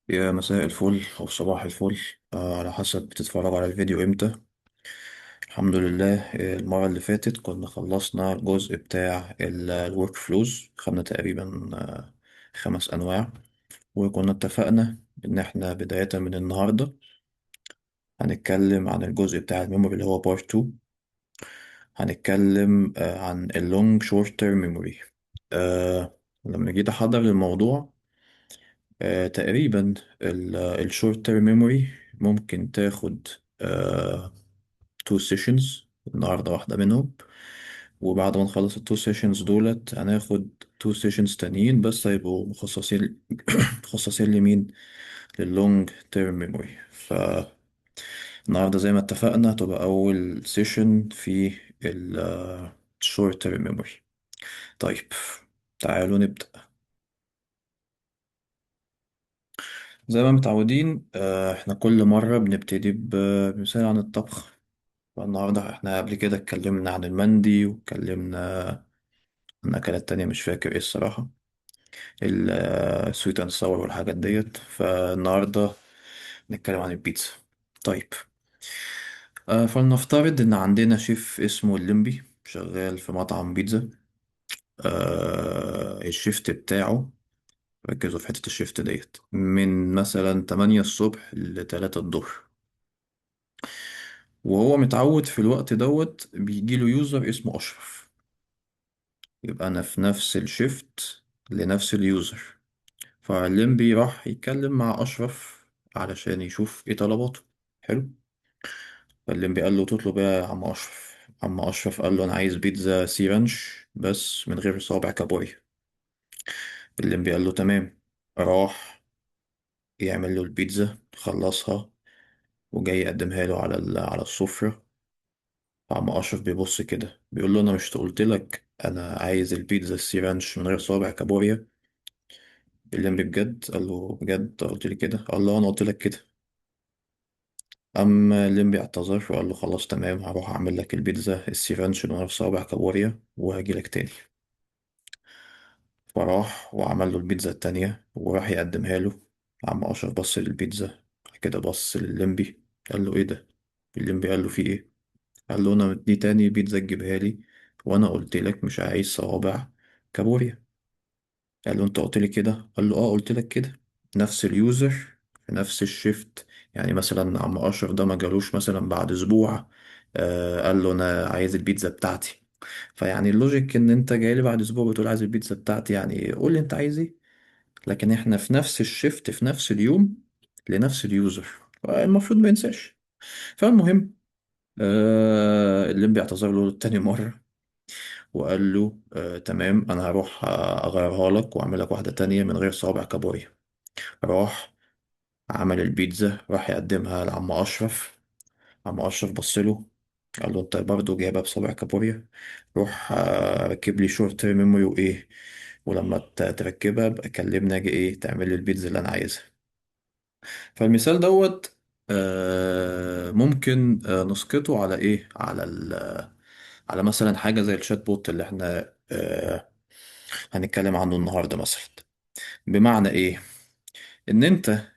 يا مساء الفل أو صباح الفل. على حسب بتتفرج على الفيديو إمتى. الحمد لله. المرة اللي فاتت كنا خلصنا الجزء بتاع الورك فلوز، خدنا تقريبا 5 أنواع. وكنا اتفقنا إن إحنا بداية من النهاردة هنتكلم عن الجزء بتاع الميموري اللي هو بارت 2. هنتكلم عن اللونج شورت تيرم ميموري. لما جيت أحضر الموضوع، تقريبا الشورت تيرم ميموري ممكن تاخد 2 سيشنز. النهاردة واحدة منهم، وبعد ما نخلص ال2 سيشنز دولت هناخد 2 سيشنز تانيين بس هيبقوا مخصصين مخصصين لمين؟ لللونج تيرم ميموري. فالنهاردة زي ما اتفقنا هتبقى أول سيشن في الشورت تيرم ميموري. طيب، تعالوا نبدأ. زي ما متعودين، احنا كل مرة بنبتدي بمثال عن الطبخ. فالنهاردة احنا قبل كده اتكلمنا عن المندي، واتكلمنا عن أكلات تانية مش فاكر ايه الصراحة، السويت اند ساور والحاجات ديت. فالنهاردة نتكلم عن البيتزا. طيب، فلنفترض إن عندنا شيف اسمه الليمبي شغال في مطعم بيتزا. الشيفت بتاعه، ركزوا في حتة الشيفت ديت، من مثلا 8 الصبح ل3 الظهر. وهو متعود في الوقت دوت بيجيله يوزر اسمه أشرف. يبقى أنا في نفس الشيفت لنفس اليوزر. فالليمبي راح يتكلم مع أشرف علشان يشوف إيه طلباته. حلو. فالليمبي قال له تطلب إيه يا عم أشرف؟ عم أشرف قال له أنا عايز بيتزا سي رانش بس من غير صوابع كابوريا. الليمبي قال له تمام. راح يعمل له البيتزا، خلصها وجاي يقدمها له على السفرة. عم أشرف بيبص كده بيقول له أنا مش قلت لك أنا عايز البيتزا السي رانش من غير صوابع كابوريا؟ الليمبي بجد؟ قال له بجد قلت لي كده؟ قال له أنا قلت لك كده. أما الليمبي اعتذر وقال له خلاص تمام، هروح أعمل لك البيتزا السي رانش من غير صوابع كابوريا وهجي لك تاني. فراح وعمل له البيتزا التانية وراح يقدمها له. عم أشرف بص للبيتزا كده، بص للليمبي قال له إيه ده؟ الليمبي قال له في إيه؟ قال له أنا دي تاني بيتزا تجيبها لي، وأنا قلت لك مش عايز صوابع كابوريا. قال له انت قلت لي كده؟ قال له اه قلت لك كده. نفس اليوزر في نفس الشيفت. يعني مثلا عم اشرف ده ما جالوش مثلا بعد اسبوع، قال له انا عايز البيتزا بتاعتي. فيعني اللوجيك ان انت جاي لي بعد اسبوع بتقول عايز البيتزا بتاعتي، يعني قول لي انت عايز ايه. لكن احنا في نفس الشيفت في نفس اليوم لنفس اليوزر، المفروض ما ينساش. فالمهم، اللي بيعتذر له تاني مرة وقال له تمام أنا هروح أغيرها لك وأعمل لك واحدة تانية من غير صوابع كابوريا. راح عمل البيتزا، راح يقدمها لعم أشرف. عم أشرف بصله قال له أنت برضه جايبها بصوابع كابوريا؟ روح ركب لي شورت ميموري وإيه، ولما تركبها بقى كلمني أجي إيه تعمل لي البيتزا اللي أنا عايزها. فالمثال دوت ممكن نسقطه على إيه، على مثلا حاجة زي الشات بوت اللي احنا هنتكلم عنه النهاردة مثلا. بمعنى ايه؟ ان انت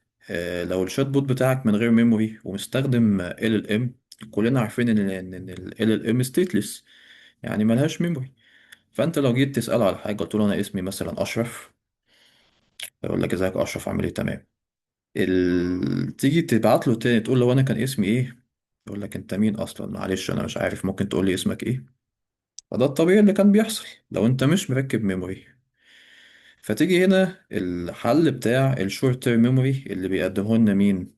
لو الشات بوت بتاعك من غير ميموري ومستخدم ال ام، كلنا عارفين ان ال ام ستيتلس، يعني ملهاش ميموري. فانت لو جيت تسأله على حاجة قلت له انا اسمي مثلا اشرف، يقول لك ازيك يا اشرف عامل ايه؟ تمام. تيجي تبعت له تاني تقول له انا كان اسمي ايه، يقول لك انت مين اصلا؟ معلش انا مش عارف، ممكن تقول لي اسمك ايه؟ فده الطبيعي اللي كان بيحصل لو انت مش مركب ميموري. فتيجي هنا الحل بتاع الشورت تيرم ميموري اللي بيقدمه لنا مين؟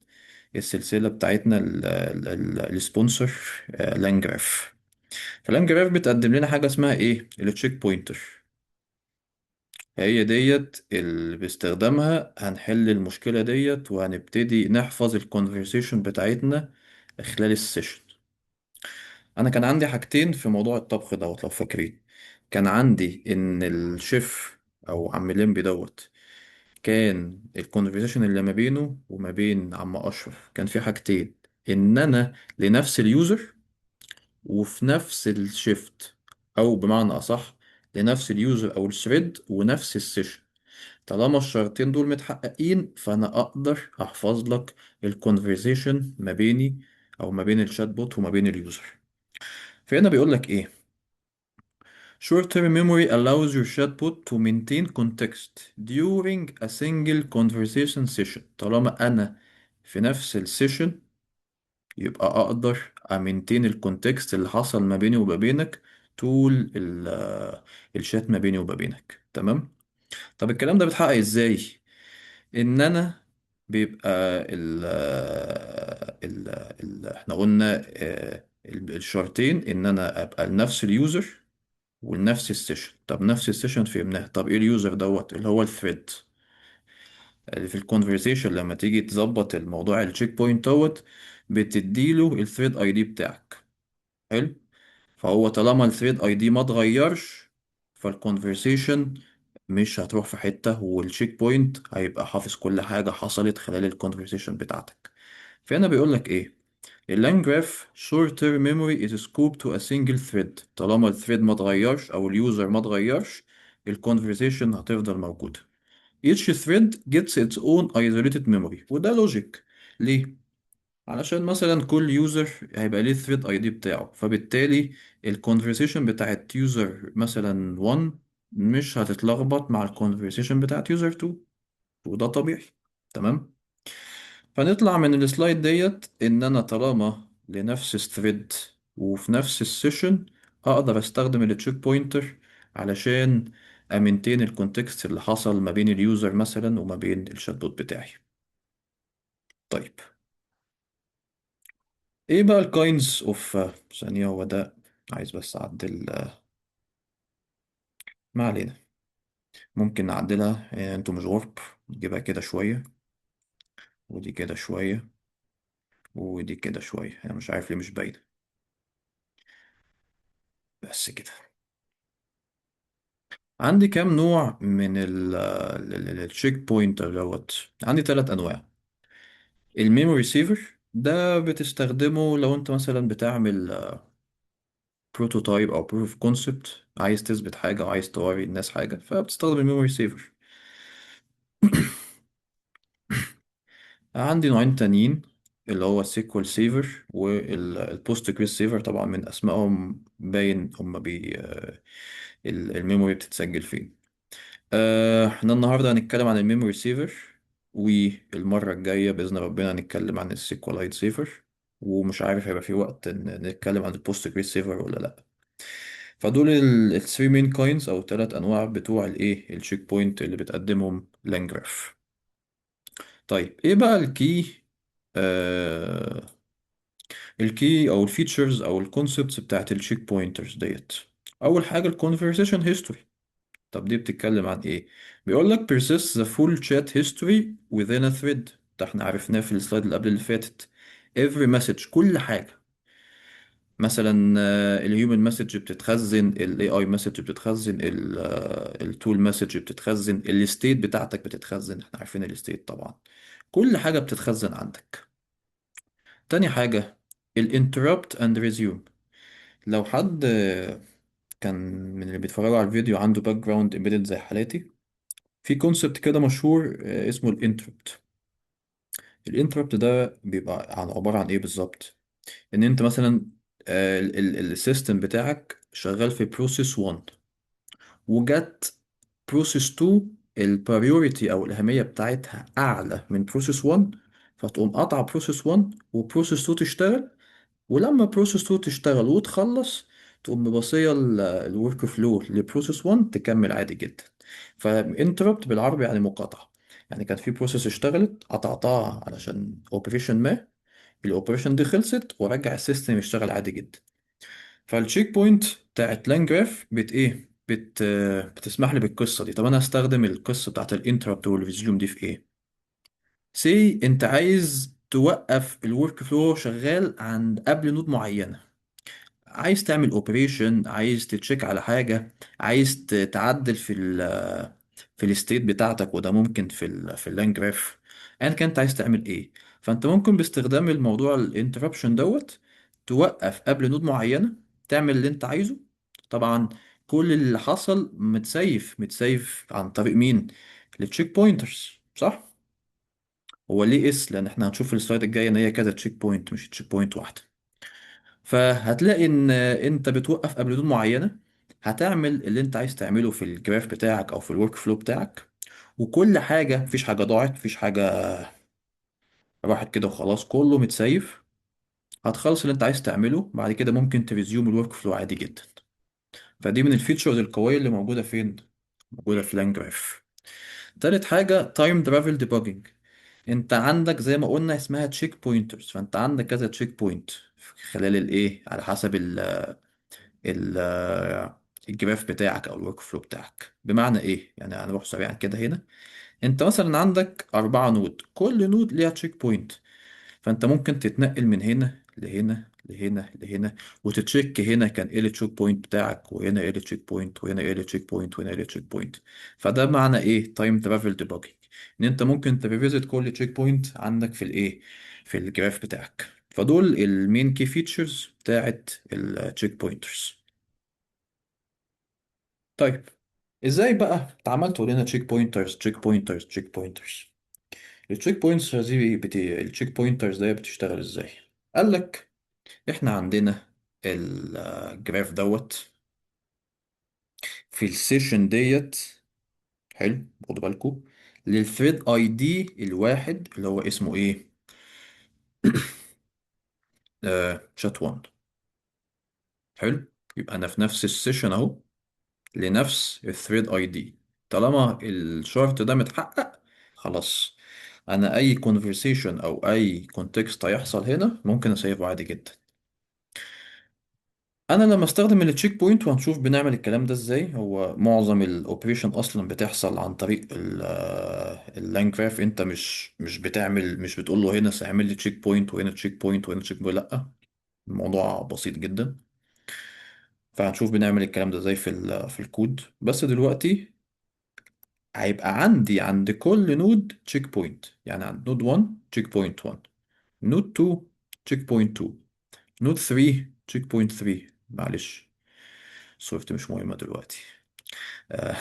السلسلة بتاعتنا السبونسر لانجراف. فلانجراف بتقدم لنا حاجة اسمها ايه؟ التشيك بوينتر. هي ديت اللي باستخدامها هنحل المشكلة ديت وهنبتدي نحفظ الكونفرسيشن بتاعتنا خلال السيشن. انا كان عندي حاجتين في موضوع الطبخ دوت لو فاكرين. كان عندي ان الشيف او عم لمبي دوت كان الكونفرزيشن اللي ما بينه وما بين عم أشرف كان في حاجتين: إن أنا لنفس اليوزر وفي نفس الشيفت، أو بمعنى أصح لنفس اليوزر أو الثريد ونفس السيشن. طالما الشرطين دول متحققين فانا اقدر احفظ لك الكونفرزيشن ما بيني او ما بين الشات بوت وما بين اليوزر. فهنا بيقول لك ايه: Short-term memory allows your chatbot to maintain context during a single conversation session. طالما أنا في نفس السيشن يبقى أقدر أمينتين الكونتكست اللي حصل ما بيني وما بينك طول الشات ما بيني وما بينك. تمام. طب الكلام ده بيتحقق إزاي؟ إن أنا بيبقى احنا قلنا الشرطين إن أنا أبقى لنفس اليوزر ولنفس السيشن. طب نفس السيشن فهمناها، طب ايه اليوزر دوت اللي هو الثريد اللي في الكونفرسيشن؟ لما تيجي تظبط الموضوع التشيك بوينت دوت بتديله الثريد اي دي بتاعك. حلو. فهو طالما الثريد اي دي ما اتغيرش فالكونفرسيشن مش هتروح في حتة، والتشيك بوينت هيبقى حافظ كل حاجة حصلت خلال الكونفرسيشن بتاعتك. فهنا بيقول لك ايه: اللانج جراف short term memory is scoped to a single thread. طالما الثريد ما اتغيرش او اليوزر ما اتغيرش الكونفرزيشن هتفضل موجودة. each thread gets its own isolated memory. وده لوجيك. ليه؟ علشان مثلا كل يوزر هيبقى ليه الثريد اي دي بتاعه، فبالتالي الكونفرزيشن بتاعت يوزر مثلا 1 مش هتتلخبط مع الكونفرزيشن بتاعت يوزر 2، وده طبيعي. تمام. فنطلع من السلايد ديت ان انا طالما لنفس الثريد وفي نفس السيشن اقدر استخدم التشيك بوينتر علشان امنتين الكونتكست اللي حصل ما بين اليوزر مثلا وما بين الشات بوت بتاعي. طيب ايه بقى الكاينز اوف ثانية، هو ده عايز بس اعدل ما علينا. ممكن نعدلها انتوا مش غرب، نجيبها كده شوية ودي كده شوية ودي كده شوية، انا مش عارف ليه مش باينة. بس كده. عندي كام نوع من التشيك بوينتر دوت؟ عندي ثلاث انواع. الميموري سيفر ده بتستخدمه لو انت مثلا بتعمل بروتوتايب او بروف اوف كونسبت، عايز تثبت حاجه او عايز توري الناس حاجه فبتستخدم الميموري سيفر. عندي نوعين تانيين اللي هو السيكوال سيفر والبوست جريس سيفر. طبعا من اسمائهم باين هم الميموري بتتسجل فين. احنا النهاردة هنتكلم عن الميموري سيفر، والمرة الجاية بإذن ربنا هنتكلم عن السيكولايت سيفر، ومش عارف هيبقى في وقت نتكلم عن البوست جريس سيفر ولا لأ. فدول الثري مين كاينز أو التلات أنواع بتوع الإيه التشيك بوينت اللي بتقدمهم لانجراف. طيب إيه بقى آه الكي أو الفيتشرز أو الكونسبتس بتاعت التشيك بوينترز ديت؟ أول حاجة الكونفرسيشن هيستوري. طب دي بتتكلم عن ايه؟ بيقول لك persist the full chat history within a thread. ده احنا عرفناه في السلايد اللي قبل اللي فاتت. every message كل حاجة. مثلا الهيومن مسج بتتخزن، الاي اي مسج بتتخزن، التول مسج بتتخزن، الستيت بتاعتك بتتخزن، احنا عارفين الستيت طبعا. كل حاجة بتتخزن عندك. تاني حاجة الانتربت اند ريزيوم. لو حد كان من اللي بيتفرجوا على الفيديو عنده باك جراوند امبيدد زي حالاتي، في كونسبت كده مشهور اسمه الانتربت. الانتربت ده بيبقى عبارة عن ايه بالظبط؟ ان انت مثلا السيستم بتاعك شغال في بروسيس 1، وجت بروسيس 2 البريوريتي او الاهمية بتاعتها اعلى من بروسيس 1، فتقوم قاطعة بروسيس 1 وبروسيس 2 تشتغل، ولما بروسيس 2 تشتغل وتخلص تقوم مبصية الورك فلو لبروسيس 1 تكمل عادي جدا. فانتربت بالعربي يعني مقاطعة. يعني كان في بروسيس اشتغلت قطعتها علشان اوبريشن ما، الاوبريشن دي خلصت ورجع السيستم يشتغل عادي جدا. فالتشيك بوينت بتاعت لانجراف بت ايه بت بتسمح لي بالقصة دي. طب انا هستخدم القصة بتاعت الانتربت والريزيوم دي في ايه؟ سي انت عايز توقف الورك فلو شغال عند قبل نود معينة، عايز تعمل اوبريشن، عايز تتشيك على حاجة، عايز تعدل في الستيت بتاعتك، وده ممكن في اللان جراف. ايا كنت عايز تعمل ايه، فانت ممكن باستخدام الموضوع الانتربشن دوت توقف قبل نود معينة تعمل اللي انت عايزه. طبعا كل اللي حصل متسيف عن طريق مين؟ للتشيك بوينترز صح؟ هو ليه اس؟ لان احنا هنشوف في السلايد الجاي ان هي كذا تشيك بوينت مش تشيك بوينت واحده. فهتلاقي ان انت بتوقف قبل حدود معينه، هتعمل اللي انت عايز تعمله في الجراف بتاعك او في الورك فلو بتاعك، وكل حاجه، مفيش حاجه ضاعت، مفيش حاجه راحت كده وخلاص، كله متسيف. هتخلص اللي انت عايز تعمله، بعد كده ممكن تريزيوم الورك فلو عادي جدا. فدي من الفيتشرز القويه اللي موجوده فين؟ موجوده في لانجراف. تالت حاجه تايم ترافل ديباجنج. انت عندك زي ما قلنا اسمها تشيك بوينترز، فانت عندك كذا تشيك بوينت خلال الايه، على حسب ال الجراف بتاعك او الورك فلو بتاعك. بمعنى ايه؟ يعني هنروح سريعا كده هنا. انت مثلا عندك 4 نود، كل نود ليها تشيك بوينت. فانت ممكن تتنقل من هنا لهنا لهنا لهنا، وتتشيك هنا كان ايه التشيك بوينت بتاعك، وهنا ايه التشيك بوينت، وهنا ايه التشيك بوينت، وهنا ايه التشيك بوينت. فده معنى ايه تايم ترافل ديباجنج، ان انت ممكن تريفيزيت كل تشيك بوينت عندك في الايه، في الجراف بتاعك. فدول المين كي فيتشرز بتاعت التشيك بوينترز. طيب، ازاي بقى اتعملتوا لنا تشيك بوينترز تشيك بوينترز تشيك بوينترز؟ التشيك بوينترز دي التشيك بوينترز دي بتشتغل ازاي؟ قال لك احنا عندنا الجراف دوت في السيشن ديت. حلو، خدوا بالكم للثريد اي دي الواحد اللي هو اسمه ايه؟ شات 1. حلو، يبقى انا في نفس السيشن اهو لنفس الثريد اي دي. طالما الشرط ده متحقق، خلاص، انا اي كونفرسيشن او اي كونتكست هيحصل هنا ممكن اسيبه عادي جدا. انا لما استخدم التشيك بوينت، وهنشوف بنعمل الكلام ده ازاي، هو معظم الاوبريشن اصلا بتحصل عن طريق اللان جراف. انت مش بتعمل، مش بتقول له هنا اعمل لي تشيك بوينت وهنا تشيك بوينت وهنا تشيك بوينت، لا، الموضوع بسيط جدا. فهنشوف بنعمل الكلام ده ازاي في الكود. بس دلوقتي هيبقى عندي عند كل نود تشيك بوينت، يعني عند نود 1 تشيك بوينت 1، نود 2 تشيك بوينت 2، نود 3 تشيك بوينت 3. معلش، سويفت مش مهمة دلوقتي. آه،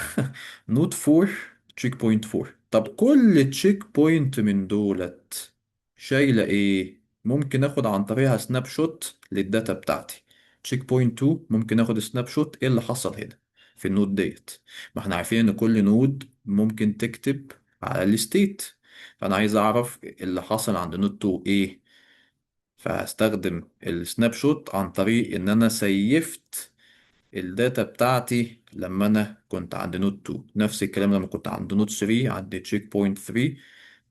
نود 4 تشيك بوينت 4. طب كل تشيك بوينت من دولت شايلة ايه؟ ممكن اخد عن طريقها سناب شوت للداتا بتاعتي. تشيك بوينت 2 ممكن اخد سناب شوت ايه اللي حصل هنا في النود ديت. ما احنا عارفين ان كل نود ممكن تكتب على الستيت، فانا عايز اعرف اللي حصل عند نود 2 ايه. فهستخدم السناب شوت عن طريق ان انا سيفت الداتا بتاعتي لما انا كنت عند نود 2. نفس الكلام لما كنت عند نود 3 عندي تشيك بوينت 3.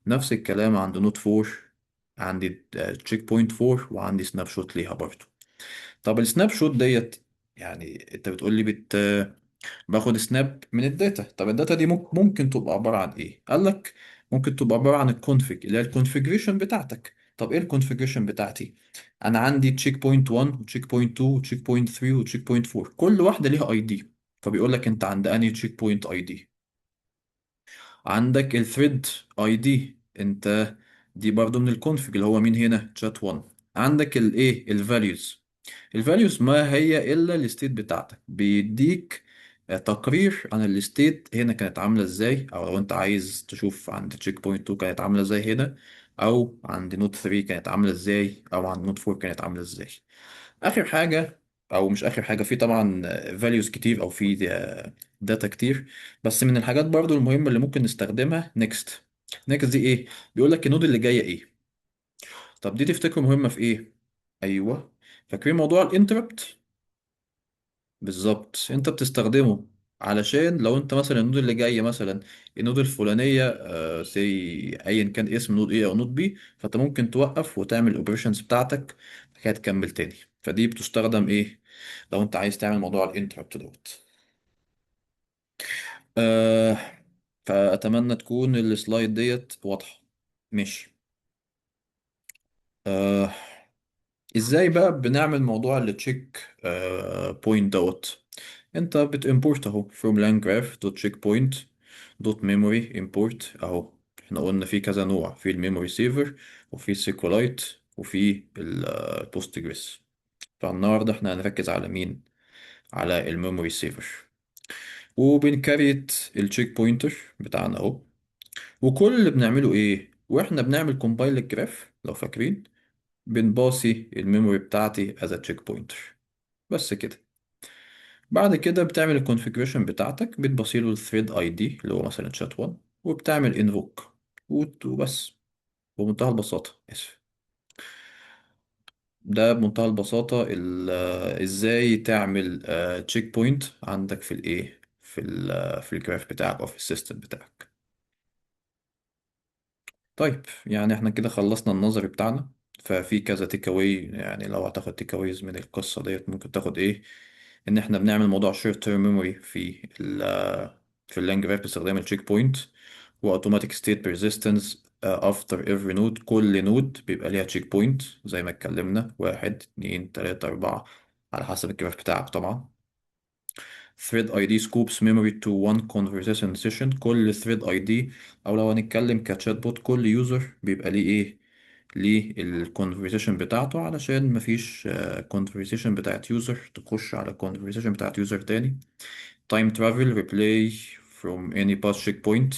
نفس الكلام عند نود 4 عندي تشيك بوينت 4، وعندي سناب شوت ليها برضه. طب السناب شوت ديت، يعني انت بتقول لي باخد سناب من الداتا. طب الداتا دي ممكن تبقى عبارة عن ايه؟ قال لك ممكن تبقى عبارة عن الكونفيج، اللي هي الكونفيجريشن بتاعتك. طب ايه الكونفيجريشن بتاعتي؟ انا عندي تشيك بوينت 1 وتشيك بوينت 2 وتشيك بوينت 3 وتشيك بوينت 4، كل واحدة ليها اي دي. فبيقول لك انت عند انهي تشيك بوينت اي دي. عندك الثريد اي دي، انت دي برضو من الكونفيج اللي هو مين هنا؟ تشات 1. عندك الايه؟ الفاليوز. الفاليوز ما هي الا الستيت بتاعتك، بيديك تقرير عن الستيت هنا كانت عامله ازاي، او لو انت عايز تشوف عند تشيك بوينت 2 كانت عامله ازاي هنا، او عند نوت 3 كانت عامله ازاي، او عند نوت 4 كانت عامله ازاي. اخر حاجه، او مش اخر حاجه، في طبعا فاليوز كتير او في داتا كتير، بس من الحاجات برضو المهمه اللي ممكن نستخدمها نيكست. نيكست دي ايه؟ بيقول لك النود اللي جايه ايه. طب دي تفتكروا مهمه في ايه؟ ايوه، فاكرين موضوع الانتربت؟ بالظبط، انت بتستخدمه علشان لو انت مثلا النود اللي جايه مثلا النود الفلانيه سي ايا كان اسم نود ايه او نود بي، فانت ممكن توقف وتعمل الاوبريشنز بتاعتك كده تكمل تاني. فدي بتستخدم ايه لو انت عايز تعمل موضوع الانتربت دوت. آه فاتمنى تكون السلايد ديت واضحه. ماشي. آه ازاي بقى بنعمل موضوع التشيك بوينت دوت؟ انت بتimport اهو from langgraph دوت check point دوت memory import اهو. احنا قلنا في كذا نوع، في الميموري سيفر وفي سيكولايت وفي البوستجريس. فالنهارده احنا هنركز على مين؟ على الميموري سيفر. وبنكريت التشيك بوينتر بتاعنا اهو. وكل اللي بنعمله ايه واحنا بنعمل كومبايل للجراف لو فاكرين، بنباصي الميموري بتاعتي از تشيك بوينتر. بس كده. بعد كده بتعمل الكونفيجريشن بتاعتك، بتبصيله الثريد اي دي اللي هو مثلا شات 1، وبتعمل انفوك وبس. بمنتهى البساطة، اسف. ده بمنتهى البساطة ازاي تعمل تشيك بوينت عندك في الايه في الجراف بتاعك او في السيستم بتاعك. طيب يعني احنا كده خلصنا النظري بتاعنا. ففي كذا تيك اواي، يعني لو هتاخد تيك اوايز من القصة ديت ممكن تاخد ايه؟ ان احنا بنعمل موضوع شيرت تيرم ميموري في اللانج جراف باستخدام التشيك بوينت، واوتوماتيك ستيت بيرسيستنس افتر افري نود. كل نود بيبقى ليها تشيك بوينت زي ما اتكلمنا، واحد اتنين تلاتة اربعة على حسب الجراف بتاعك طبعا. thread ID scoops memory to one conversation session. كل thread ID، او لو هنتكلم كتشات بوت، كل يوزر بيبقى ليه ايه؟ ليه الكونفرزيشن بتاعته، علشان مفيش كونفرزيشن بتاعت يوزر تخش على كونفرزيشن بتاعت يوزر تاني. time travel replay from any past checkpoint.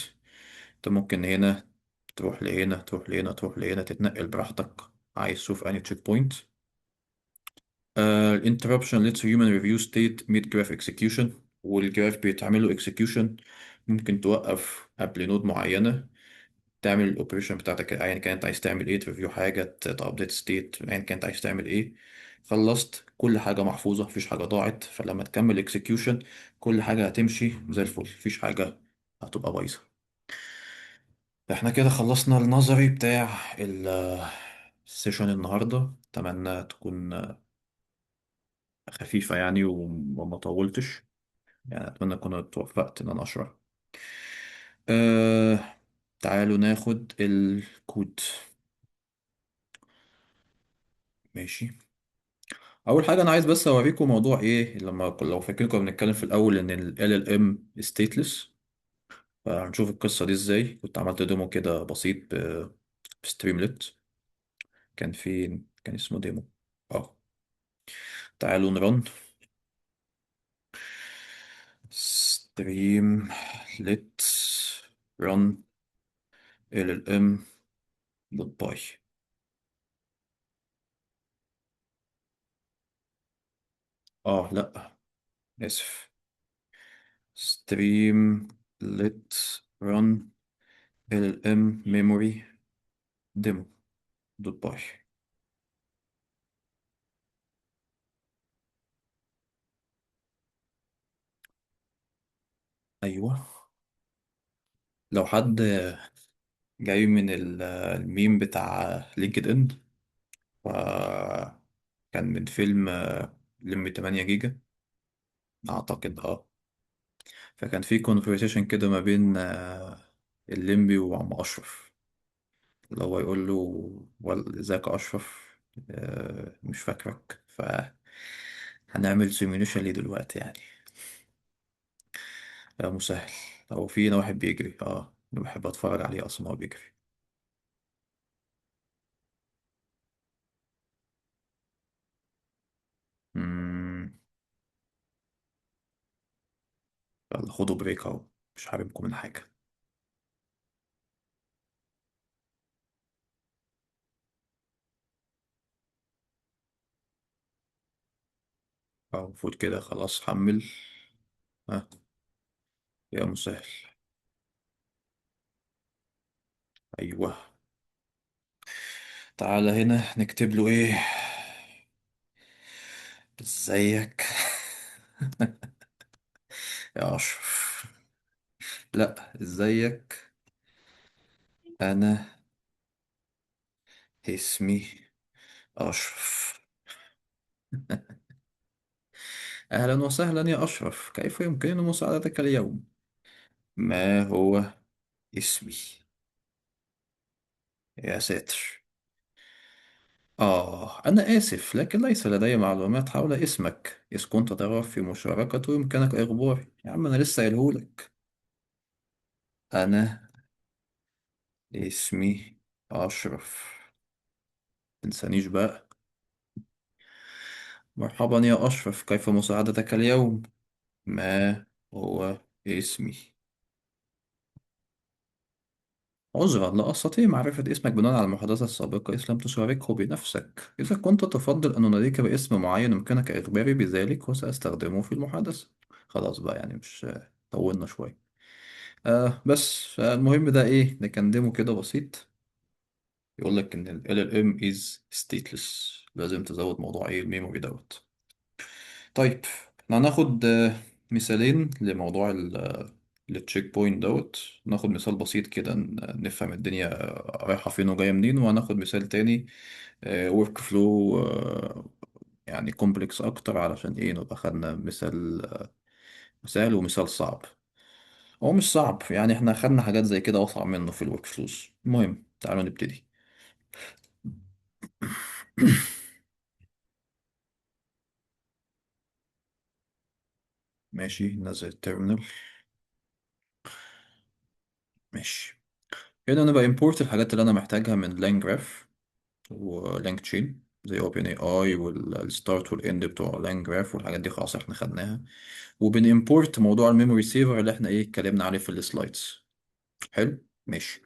انت ممكن هنا تروح لهنا، تروح لهنا، تروح لهنا، تتنقل براحتك عايز تشوف انهي تشيك بوينت. interruption lets human review state mid graph execution. والجراف بيتعمل له execution، ممكن توقف قبل نود معينة، تعمل الاوبريشن بتاعتك ايا كانت عايز تعمل ايه، تريفيو حاجة، تابديت ستيت، ايا كانت عايز تعمل ايه. خلصت كل حاجة محفوظة، مفيش حاجة ضاعت. فلما تكمل execution كل حاجة هتمشي زي الفل، مفيش حاجة هتبقى بايظة. احنا كده خلصنا النظري بتاع السيشن النهاردة. أتمنى تكون خفيفة يعني وما طولتش. يعني أتمنى أكون اتوفقت إن أنا أشرح. أه... تعالوا ناخد الكود. ماشي. أول حاجة أنا عايز بس أوريكم موضوع إيه. لو فاكرين كنا بنتكلم في الأول إن ال LLM stateless. فهنشوف القصة دي إزاي. كنت عملت ديمو كده بسيط بستريملت. كان اسمه ديمو. اه. تعالوا نرن ستريم لت رن LLM دوت باي. اه لا، اسف. ستريم لت رن LLM memory demo دوت باي. ايوه. لو حد جاي من الميم بتاع لينكد ان، فكان من فيلم لمبي 8 جيجا اعتقد. اه. فكان في كونفرسيشن كده ما بين الليمبي وعم اشرف، اللي هو يقول له ازيك يا اشرف، مش فاكرك. هنعمل سيميوليشن ليه دلوقتي يعني. يا مسهل. هو في هنا واحد بيجري، انا بحب اتفرج عليه اصلا وهو بيجري. مم. يلا خدوا بريك اهو، مش حارمكم من حاجة. المفروض كده خلاص حمل. ها. يا مسهل. ايوه. تعالى هنا نكتب له ايه. ازيك يا اشرف. لا، ازيك. انا اسمي اشرف. اهلا وسهلا يا اشرف، كيف يمكنني مساعدتك اليوم؟ ما هو اسمي؟ يا ساتر. أنا آسف، لكن ليس لدي معلومات حول اسمك. إذ كنت ترغب في مشاركته يمكنك إخباري. يا عم أنا لسه قايلهولك. أنا اسمي أشرف. متنسانيش بقى. مرحبا يا أشرف، كيف مساعدتك اليوم؟ ما هو اسمي؟ عذرا لا أستطيع معرفة اسمك بناء على المحادثة السابقة إذ لم تشاركه بنفسك. إذا كنت تفضل أن أناديك باسم معين يمكنك إخباري بذلك وسأستخدمه في المحادثة. خلاص بقى يعني مش طولنا شوية. بس فالمهم ده إيه، ده كان ديمو كده بسيط. يقول لك إن ال LLM is stateless. لازم تزود موضوع إيه الميموري دوت. طيب احنا هناخد مثالين لموضوع التشيك بوينت دوت. ناخد مثال بسيط كده نفهم الدنيا رايحة فين وجاية منين، وهناخد مثال تاني ورك فلو يعني كومبلكس أكتر، علشان إيه نبقى خدنا مثال ومثال صعب. هو مش صعب يعني، احنا خدنا حاجات زي كده أصعب منه في الورك فلوز. المهم تعالوا نبتدي. ماشي ننزل التيرمينال. ماشي. هنا انا بإمبورت الحاجات اللي انا محتاجها من LangGraph ولانج تشين، زي اوبن اي اي والستارت والاند بتوع لانج جراف والحاجات دي خلاص احنا خدناها. وبنimporт موضوع الميموري سيفر اللي احنا ايه اتكلمنا عليه في السلايدز. حلو ماشي.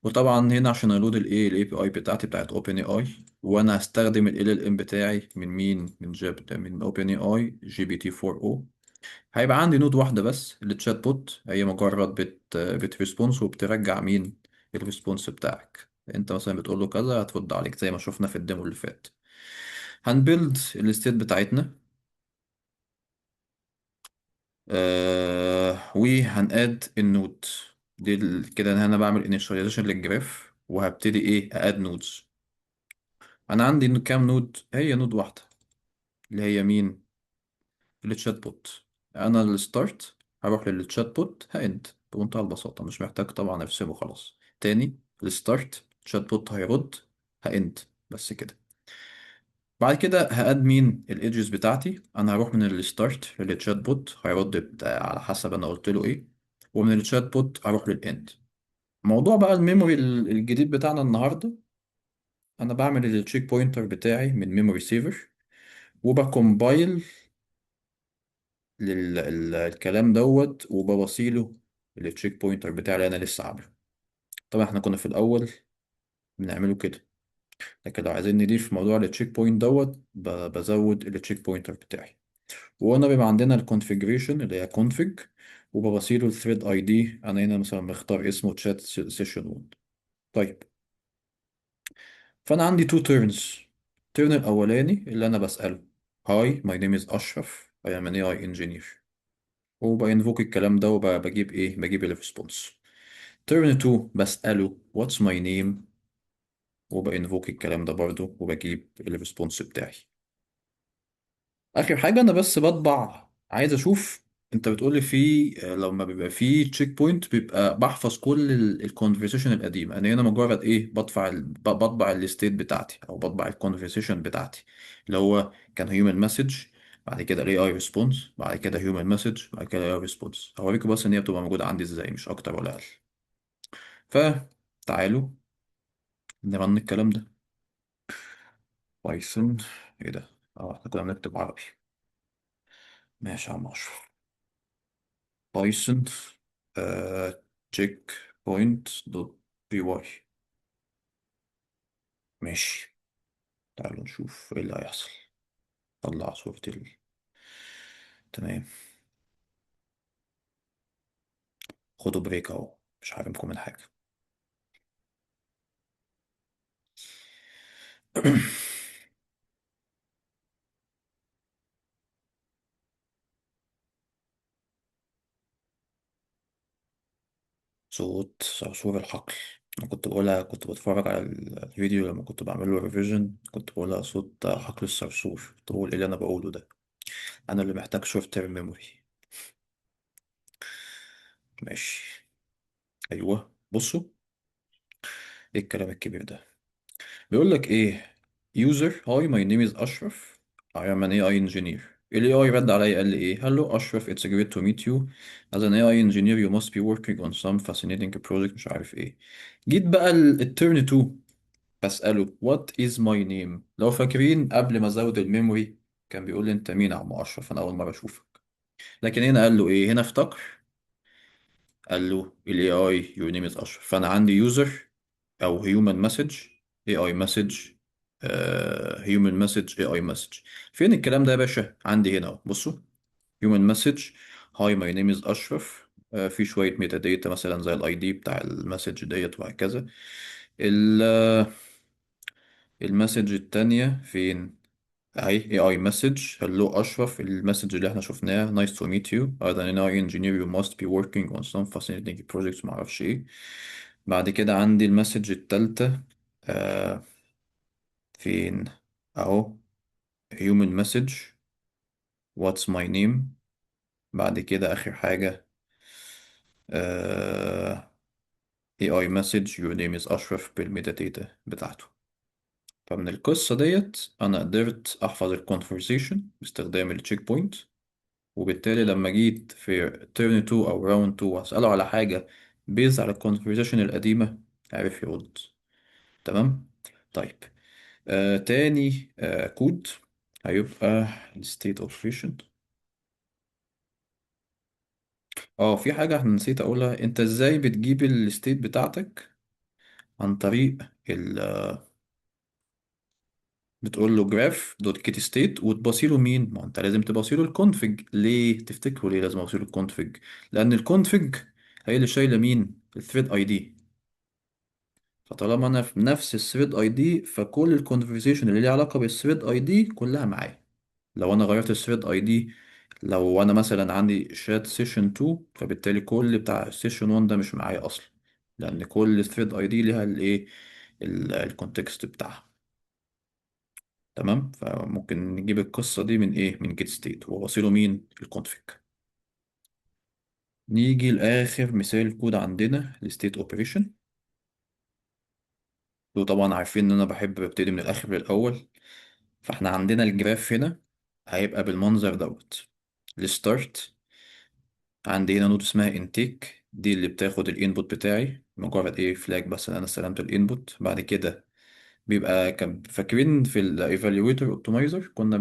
وطبعا هنا عشان الود الاي بي اي بتاعتي بتاعت اوبن اي اي، وانا هستخدم ال ام بتاعي من مين، من جاب من اوبن اي اي جي بي تي 4 او. هيبقى عندي نود واحده بس التشات بوت، هي مجرد بت ريسبونس وبترجع مين الريسبونس بتاعك. انت مثلا بتقول له كذا هترد عليك زي ما شفنا في الديمو اللي فات. هنبيلد الستيت بتاعتنا وهناد النود دي كده انا بعمل initialization للجراف وهبتدي ايه اد نودز. انا عندي كام نود؟ هي نود واحده اللي هي مين؟ التشات بوت. انا الستارت هروح للتشات بوت هاند بمنتهى البساطه، مش محتاج طبعا ارسمه خلاص تاني. الستارت التشات بوت هيرد هاند بس كده. بعد كده هاد مين الايدجز بتاعتي. انا هروح من الستارت للتشات بوت هيرد على حسب انا قلت له ايه، ومن التشات بوت اروح للاند. موضوع بقى الميموري الجديد بتاعنا النهارده، انا بعمل التشيك بوينتر بتاعي من ميموري سيفر وبكمبايل للكلام دوت وبوصيله التشيك بوينتر بتاعي اللي انا لسه عامله. طبعا احنا كنا في الاول بنعمله كده، لكن لو عايزين نضيف موضوع التشيك بوينت دوت بزود التشيك بوينتر بتاعي. وانا بيبقى عندنا الكونفيجريشن اللي هي config، وببصيله الثريد اي دي. انا هنا مثلا مختار اسمه chat session 1. طيب فانا عندي تو تيرنز. التيرن الاولاني اللي انا بساله هاي ماي نيم از اشرف اي ام ان اي اي انجينير، وبانفوك الكلام ده وبجيب ايه، بجيب الريسبونس. تيرن 2 بساله واتس ماي نيم، وبانفوك الكلام ده برضو وبجيب الريسبونس بتاعي. اخر حاجه انا بس بطبع عايز اشوف. انت بتقولي في لما بيبقى في تشيك بوينت بيبقى بحفظ كل الكونفرسيشن القديمه. انا هنا مجرد ايه بدفع بطبع الستيت بتاعتي او بطبع الكونفرسيشن بتاعتي اللي هو كان هيومن مسج، بعد كده الاي اي ريسبونس، بعد كده هيومن مسج، بعد كده اي اي ريسبونس. هوريكم بس ان هي بتبقى موجوده عندي ازاي، مش اكتر ولا اقل. فتعالوا نرن الكلام ده. بايثون. ايه ده؟ اه احنا كنا بنكتب عربي. ماشي يا عم اشرف. بايثون تشيك بوينت دوت بي واي. ماشي. تعالوا نشوف ايه اللي هيحصل. طلع صورة تمام. خدوا بريك اهو، مش هحرمكم من حاجة. صوت صرصور الحقل. أنا كنت بقولها، كنت بتفرج على الفيديو لما كنت بعمله ريفيجن، كنت بقولها صوت حقل الصرصور. كنت بقول ايه اللي انا بقوله ده، انا اللي محتاج شورت تيرم ميموري. ماشي. ايوه بصوا ايه الكلام الكبير ده. بيقول لك ايه، user hi my name is أشرف I am an AI engineer. ال AI رد عليا قال لي ايه، hello أشرف it's great to meet you as an AI engineer you must be working on some fascinating project مش عارف ايه. جيت بقى التيرن 2 بسأله what is my name. لو فاكرين قبل ما ازود الميموري كان بيقول لي انت مين يا عم أشرف انا اول مرة اشوفك، لكن هنا قال له ايه، هنا افتكر قال له ال AI your name is أشرف. فأنا عندي user أو human message AI message human message AI message. فين الكلام ده يا باشا؟ عندي هنا أهو، بصوا. human message hi my name is أشرف. في شوية ميتا داتا مثلا زي الاي دي بتاع المسج ديت وهكذا. ال- المسج التانية فين؟ اهي AI message hello أشرف، المسج اللي احنا شفناه nice to meet you as an AI engineer you must be working on some fascinating projects معرفش ايه. بعد كده عندي المسج التالتة آه فين؟ اهو human message what's my name. بعد كده آخر حاجة آه AI message your name is أشرف بالميتا داتا بتاعته. فمن القصة ديت أنا قدرت أحفظ الكونفرزيشن باستخدام التشيك بوينت، وبالتالي لما جيت في تيرن 2 أو راوند 2 وأسأله على حاجة بيز على الكونفرزيشن القديمة عرف يرد. تمام. طيب تاني كود هيبقى state operation. اه في حاجة احنا نسيت اقولها، انت ازاي بتجيب الستيت بتاعتك عن طريق ال بتقول له جراف دوت كيت ستيت وتبصي له مين؟ ما انت لازم تبصي له الكونفج. ليه تفتكروا ليه لازم ابصي له الكونفج؟ لان الكونفج هي اللي شايله مين؟ الثريد اي دي. فطالما انا في نفس الثريد اي دي فكل الكونفرزيشن اللي ليها علاقه بالثريد اي دي كلها معايا. لو انا غيرت الثريد اي دي، لو انا مثلا عندي شات سيشن 2 فبالتالي كل بتاع سيشن 1 ده مش معايا اصلا، لان كل ثريد اي دي ليها الايه الكونتكست بتاعها. تمام. فممكن نجيب القصة دي من ايه؟ من جيت ستيت ووصله مين؟ الكونفيج. نيجي لآخر مثال كود عندنا الستيت اوبريشن. وطبعا عارفين ان انا بحب ابتدي من الاخر للاول. فاحنا عندنا الجراف هنا هيبقى بالمنظر دوت. الستارت عندي هنا نود اسمها انتيك، دي اللي بتاخد الانبوت بتاعي مجرد ايه فلاج بس إن انا استلمت الانبوت. بعد كده بيبقى كان فاكرين في الايفالويتور اوبتمايزر كنا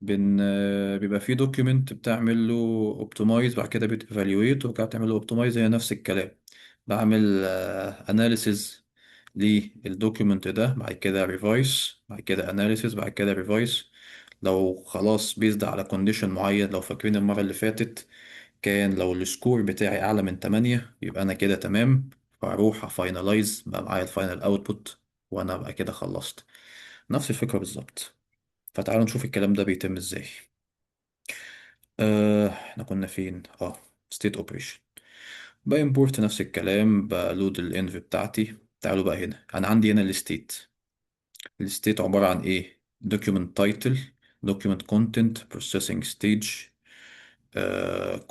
بن بيبقى فيه دوكيمنت بتعمل له اوبتمايز، بعد كده بتيفالويت وبعد كده بتعمل له اوبتمايز. هي نفس الكلام. بعمل اناليسيز للدوكيمنت ده، بعد كده ريفايس، بعد كده اناليسيز، بعد كده ريفايس. لو خلاص بيزد على كونديشن معين، لو فاكرين المرة اللي فاتت كان لو السكور بتاعي اعلى من 8 يبقى انا كده تمام، فاروح افاينلايز بقى معايا الفاينل اوتبوت وانا بقى كده خلصت. نفس الفكرة بالظبط. فتعالوا نشوف الكلام ده بيتم ازاي. احنا كنا فين؟ state operation. بإمبورت نفس الكلام، بلود الانف بتاعتي. تعالوا بقى هنا، انا عندي هنا الستيت. الستيت عبارة عن ايه؟ document title document content processing stage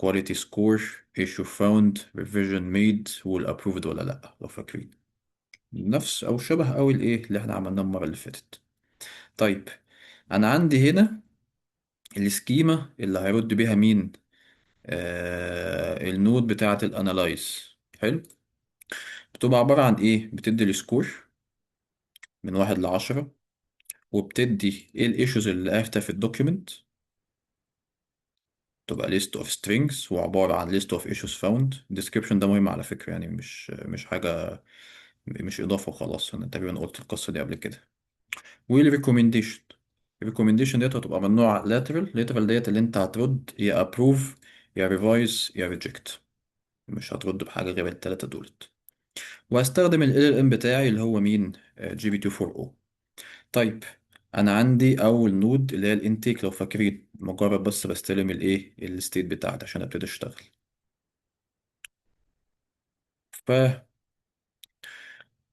quality score issue found revision made والapproved ولا لا لو فاكرين. نفس او شبه اوي الايه اللي احنا عملناه المرة اللي فاتت. طيب انا عندي هنا السكيما اللي هيرد بيها مين؟ النود بتاعة الانالايز. حلو. بتبقى عبارة عن ايه؟ بتدي السكور من 1 ل10، وبتدي ايه الايشوز اللي قافته في الدوكيمنت. تبقى list of strings وعبارة عن list of issues found. description ده مهم على فكرة، يعني مش حاجة، مش إضافة وخلاص. أنا تقريبا قلت القصة دي قبل كده. والريكومنديشن. الريكومنديشن ديت هتبقى من نوع lateral ديت اللي أنت هترد يا approve يا revise يا reject. مش هترد بحاجة غير التلاتة دولت. وهستخدم ال LLM بتاعي اللي هو مين؟ GPT-4o. طيب انا عندي اول نود اللي هي الانتيك، لو فاكرين مجرد بس بستلم الايه الستيت بتاعتي عشان ابتدي اشتغل. فبقول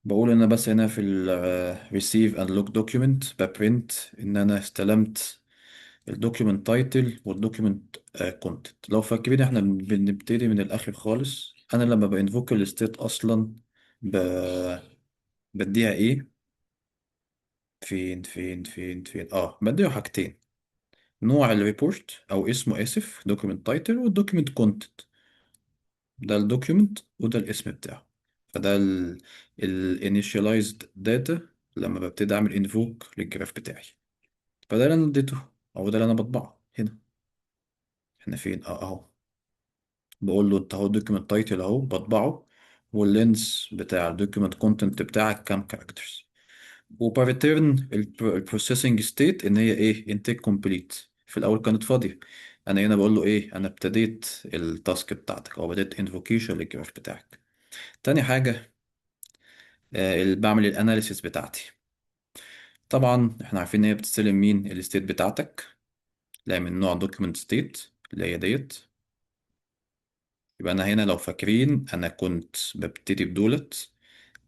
ان انا بس هنا في ال receive and log document ببرنت ان انا استلمت الدوكيمنت تايتل والدوكيمنت كونتنت. لو فاكرين احنا بنبتدي من الاخر خالص. انا لما بانفوك الستيت اصلا ب... بديها ايه؟ فين بديها حاجتين: نوع الريبورت او اسمه اسف دوكيمنت تايتل والدوكيمنت كونتنت. ده الدوكيمنت وده الاسم بتاعه. فده الانيشاليزد داتا لما ببتدي اعمل انفوك للجراف بتاعي. فده اللي انا اديته او ده اللي انا بطبعه هنا. احنا فين؟ اهو. بقول له انت اهو الدوكيمنت تايتل اهو بطبعه، واللينس بتاع الدوكيمنت كونتنت بتاعك كام كاركترز، وبريتيرن البروسيسنج ستيت ان هي ايه انتيك كومبليت. في الاول كانت فاضيه، انا هنا بقول له ايه انا ابتديت التاسك بتاعتك او بديت انفوكيشن للجراف بتاعك. تاني حاجه بعمل الاناليسيس بتاعتي. طبعا احنا عارفين ان هي بتستلم مين الستيت بتاعتك، لا من نوع دوكيمنت ستيت اللي هي ديت. يبقى انا هنا لو فاكرين انا كنت ببتدي بدولت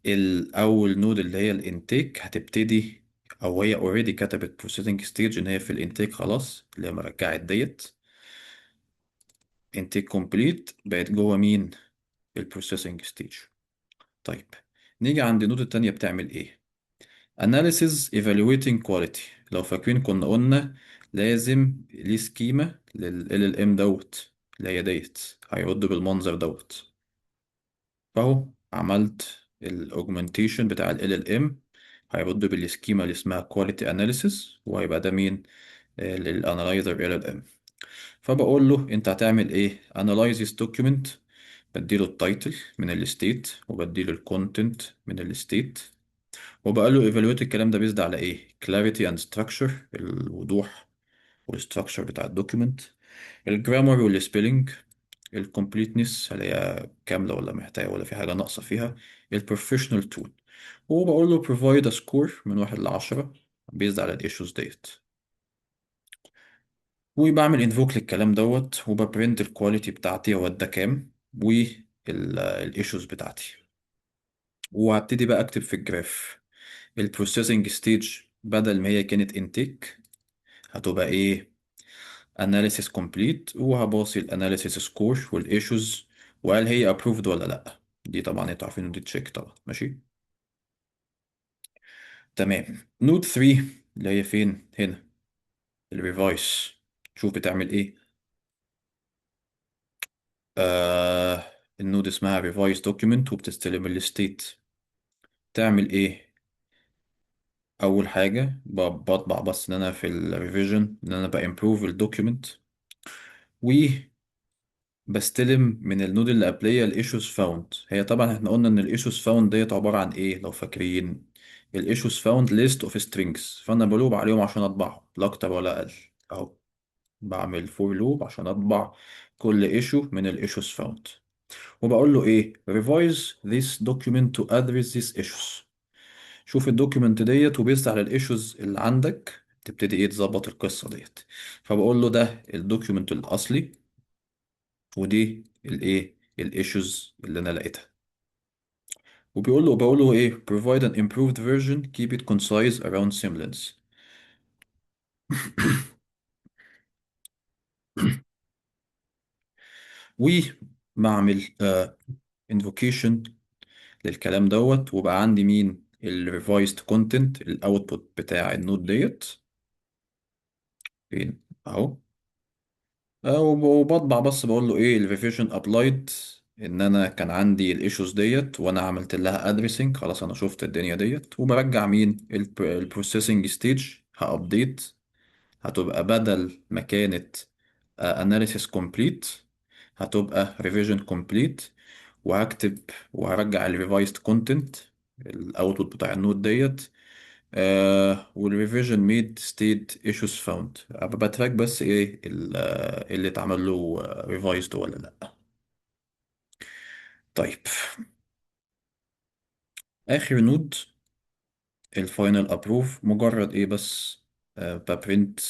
الاول نود اللي هي الانتيك هتبتدي، او هي اوريدي كتبت بروسيسنج ستيج ان هي في الانتيك خلاص اللي هي مرجعت ديت انتيك كومبليت بقت جوه مين البروسيسنج ستيج. طيب نيجي عند النود التانية بتعمل ايه؟ analysis evaluating quality. لو فاكرين كنا قلنا لازم ليه سكيمة لل LLM دوت اللي هي ديت هيرد بالمنظر دوت. فاهو عملت الاوجمنتيشن بتاع ال LLM هيرد بالسكيما اللي اسمها quality analysis، وهيبقى ده مين للانالايزر LLM. فبقول له انت هتعمل ايه analyze this document، بديله التايتل من الستيت وبديله الكونتنت من الستيت، وبقول له evaluate الكلام ده بيزد على ايه clarity and structure الوضوح والستراكشر بتاع الدوكيمنت، الجرامر والسبيلنج، الكومبليتنس هل هي كاملة ولا محتاجة ولا في حاجة ناقصة فيها، البروفيشنال تول. وبقول له provide a score من 1 ل10 بيزد على الايشوز ديت. وبعمل انفوك للكلام دوت وببرنت الكواليتي بتاعتي هو ده كام والايشوز بتاعتي. وهبتدي بقى اكتب في الجراف البروسيسنج ستيج بدل ما هي كانت انتيك هتبقى ايه analysis complete، وهباصي الاناليسيس سكور والايشوز وهل هي approved ولا لا. دي طبعا انتوا عارفين إن دي تشيك طبعا ماشي. تمام نود 3 اللي هي فين هنا الريفايس، شوف بتعمل ايه. النود اسمها ريفايس دوكيمنت وبتستلم الستيت. تعمل ايه؟ اول حاجه بطبع بس ان انا في الريفيجن ان انا بامبروف الدوكيمنت، وبستلم من النود اللي قبليه الايشوز فاوند. هي طبعا احنا قلنا ان الايشوز فاوند ديت عباره عن ايه لو فاكرين، الايشوز فاوند ليست اوف سترينجز، فانا بلوب عليهم عشان اطبعهم لا اكتر ولا اقل اهو. بعمل فور لوب عشان اطبع كل ايشو من الايشوز فاوند، وبقول له ايه revise this document to address these issues. شوف الدوكيمنت ديت وبيسد على الايشوز اللي عندك تبتدي ايه تظبط القصة ديت. فبقول له ده الدوكيمنت الاصلي ودي الايه الايشوز اللي انا لقيتها. بقول له ايه provide an improved version keep it concise around semblance. وبعمل invocation للكلام دوت، وبقى عندي مين الريفايزد كونتنت الاوتبوت بتاع النود ديت فين اهو. وبطبع بس بقول له ايه الريفيجن ابلايد ان انا كان عندي الايشوز ديت وانا عملت لها ادريسنج خلاص انا شفت الدنيا ديت، وبرجع مين البروسيسنج ستيج هابديت هتبقى بدل ما كانت اناليسيس كومبليت هتبقى ريفيجن كومبليت، وهكتب وهرجع الريفايزد كونتنت الاوتبوت بتاع النود ديت والريفيجن ميد ستيت ايشوز فاوند. بتراك بس ايه اللي اتعمل له ريفايزد ولا لا. طيب اخر نود الفاينل ابروف مجرد ايه بس ببرنت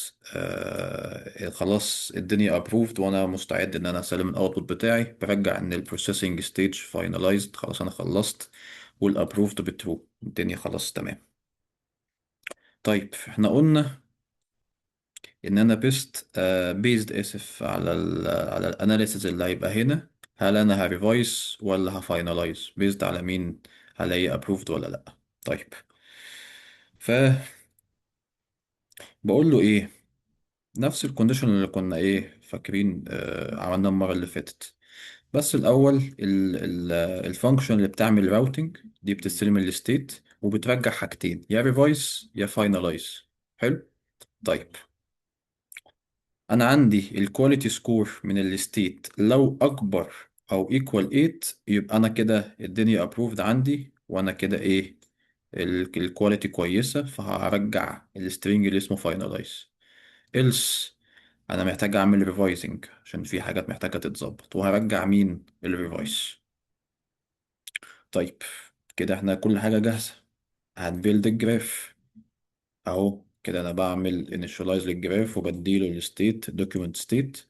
خلاص الدنيا ابروفد وانا مستعد ان انا اسلم الاوتبوت بتاعي، برجع ان البروسيسنج ستيج فاينلايزد خلاص انا خلصت، والابروفد بترو الدنيا خلاص تمام. طيب احنا قلنا ان انا بيزد اسف على على الاناليسيز اللي هيبقى هنا، هل انا هريفايس ولا هفاينلايز بيزد على مين، هل هي ابروفد ولا لا. طيب فبقول له ايه نفس الكونديشن اللي كنا ايه فاكرين عملناه المره اللي فاتت، بس الاول الفانكشن اللي بتعمل راوتنج دي بتستلم الستيت وبترجع حاجتين يا ريفايس يا فاينلايز. حلو. طيب انا عندي الكواليتي سكور من الستيت لو اكبر او ايكوال 8، يبقى انا كده الدنيا ابروفد عندي، وانا كده ايه، الكواليتي كويسة، فهرجع السترينج اللي اسمه finalize. else انا محتاج اعمل ريفايزنج عشان في حاجات محتاجة تتظبط، وهرجع مين الريفايز. طيب كده احنا كل حاجة جاهزة. هنبيلد الجراف اهو كده، انا بعمل initialize للجراف وبديله الستيت document state،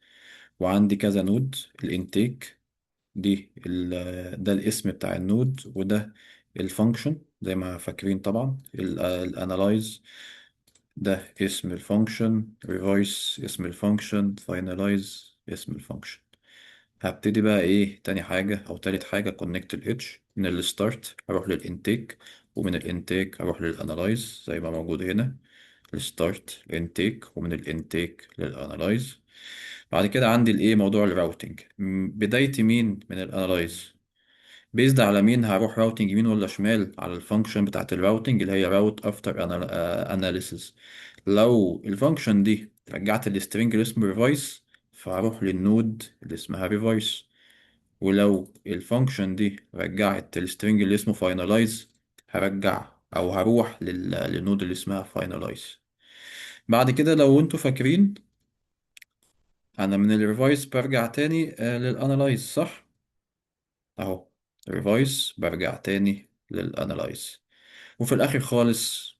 وعندي كذا نود. الانتيك ده الاسم بتاع النود، وده الفانكشن زي ما فاكرين طبعا. الانالايز ده اسم الفانكشن، ريفايس اسم الفانكشن، فاينلايز اسم الفانكشن. هبتدي بقى ايه تاني حاجة او تالت حاجة، كونكت الاتش من الستارت اروح للانتيك، ومن الانتيك اروح للانالايز زي ما موجود هنا، الستارت الانتيك ومن الانتيك للانالايز. بعد كده عندي الايه موضوع الراوتنج، بدايتي مين من الانالايز، بيزد على مين هروح راوتنج يمين ولا شمال، على الفانكشن بتاعت الراوتنج اللي هي راوت افتر اناليسيس. لو الفانكشن دي رجعت السترينج اللي اسمه ريفايس، فهروح للنود اللي اسمها ريفايس. ولو الفانكشن دي رجعت السترينج اللي اسمه فاينلايز، هرجع او هروح للنود اللي اسمها فاينلايز. بعد كده لو انتوا فاكرين، انا من الريفايس برجع تاني للانالايز صح؟ اهو ريفايس برجع تاني للانالايز، وفي الاخر خالص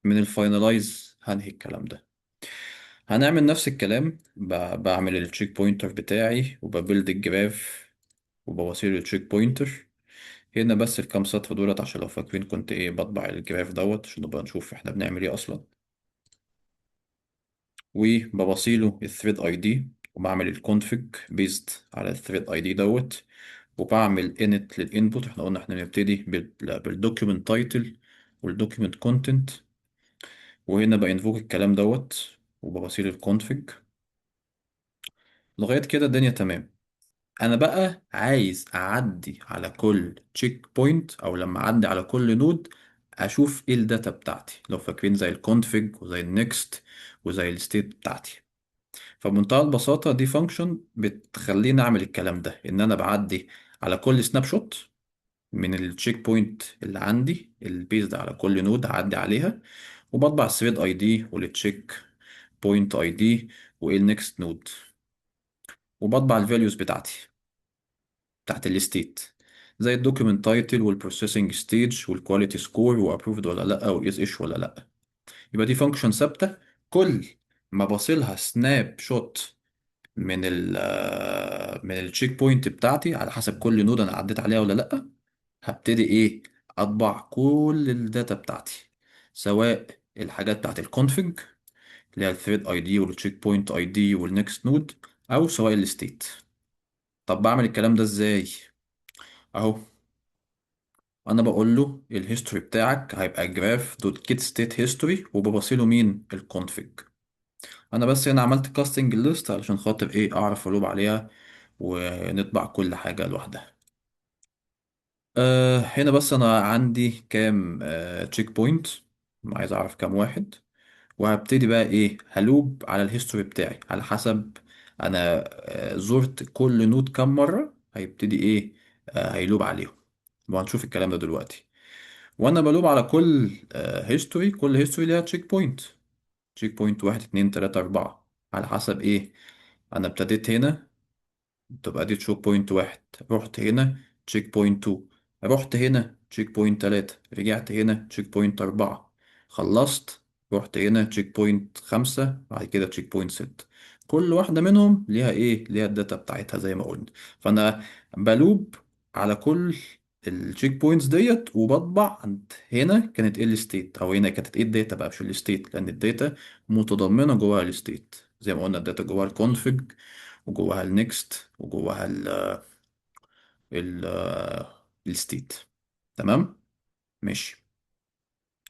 من الفاينلايز هنهي الكلام ده. هنعمل نفس الكلام، بعمل التشيك بوينتر بتاعي وببلد الجراف وبوصيل التشيك بوينتر هنا. بس الكام سطر دولت عشان لو فاكرين كنت ايه بطبع الجراف دوت عشان نبقى نشوف احنا بنعمل ايه اصلا. وبوصيله الثريد اي دي، وبعمل الكونفج بيزد على الثريد اي دي دوت، وبعمل init للانبوت. احنا قلنا احنا نبتدي بالدوكيومنت تايتل والدوكيومنت كونتنت، وهنا بانفوك الكلام دوت وبوصيل الكونفج. لغاية كده الدنيا تمام. انا بقى عايز اعدي على كل تشيك بوينت، او لما اعدي على كل نود اشوف ايه الداتا بتاعتي، لو فاكرين زي الكونفج وزي النكست وزي الستيت بتاعتي. فبمنتهى البساطة دي فانكشن بتخليني اعمل الكلام ده، ان انا بعدي على كل سناب شوت من التشيك بوينت اللي عندي البيزد على كل نود هعدي عليها، وبطبع الثريد اي دي والتشيك بوينت اي دي وايه النكست نود، وبطبع الفاليوز بتاعتي بتاعت الستيت زي الدوكيمنت تايتل والبروسيسنج ستيج والكواليتي سكور وابروفد ولا لا واز ايش ولا لا. يبقى دي فانكشن ثابته، كل ما بصلها سناب شوت من التشيك بوينت بتاعتي على حسب كل نود انا عديت عليها ولا لا، هبتدي ايه اطبع كل الداتا بتاعتي، سواء الحاجات بتاعت الكونفج اللي هي الثريد اي دي والتشيك بوينت اي دي والنكست نود، او سواء الستيت. طب بعمل الكلام ده ازاي؟ اهو انا بقول له الهيستوري بتاعك هيبقى جراف دوت جيت ستيت هيستوري، وببصيله مين الكونفج. انا بس هنا عملت كاستنج ليست علشان خاطر ايه اعرف الوب عليها ونطبع كل حاجة لوحدها. هنا بس انا عندي كام تشيك بوينت، عايز اعرف كام واحد، وهبتدي بقى ايه هلوب على الهيستوري بتاعي على حسب انا زرت كل نود كام مرة، هيبتدي ايه هيلوب عليهم. وهنشوف الكلام ده دلوقتي. وانا بلوب على كل هيستوري، كل هيستوري ليها تشيك بوينت، تشيك بوينت واحد اتنين تلاتة أربعة على حسب إيه. أنا ابتديت هنا تبقى دي تشيك بوينت واحد، رحت هنا تشيك بوينت تو، رحت هنا تشيك بوينت تلاتة، رجعت هنا تشيك بوينت أربعة، خلصت رحت هنا تشيك بوينت خمسة، بعد كده تشيك بوينت ستة. كل واحدة منهم ليها إيه ليها الداتا بتاعتها زي ما قلنا. فأنا بلوب على كل التشيك بوينتس ديت، وبطبع عند هنا كانت ايه الستيت، او هنا كانت ايه الداتا بقى مش الستيت، لان الداتا متضمنه جواها الستيت زي ما قلنا، الداتا جواها الكونفج وجواها النكست وجواها ال الستيت. تمام ماشي.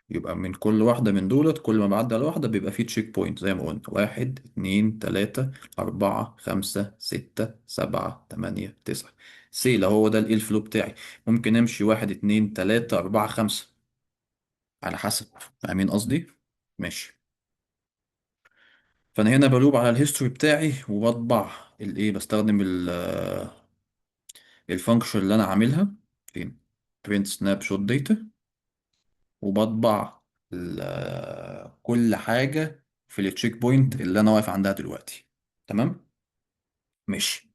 يبقى من كل واحدة من دولت كل ما بعدي على واحدة بيبقى فيه تشيك بوينت زي ما قلنا، واحد اتنين تلاتة أربعة خمسة ستة سبعة تمانية تسعة. لو هو ده الفلو بتاعي، ممكن أمشي واحد اتنين تلاتة أربعة خمسة على حسب. فاهمين قصدي؟ ماشي. فانا هنا بلوب على الهيستوري بتاعي وبطبع الايه، بستخدم الفانكشن اللي انا عاملها فين، print snapshot data، وبطبع كل حاجة في التشيك بوينت اللي انا واقف عندها دلوقتي. تمام. ماشي.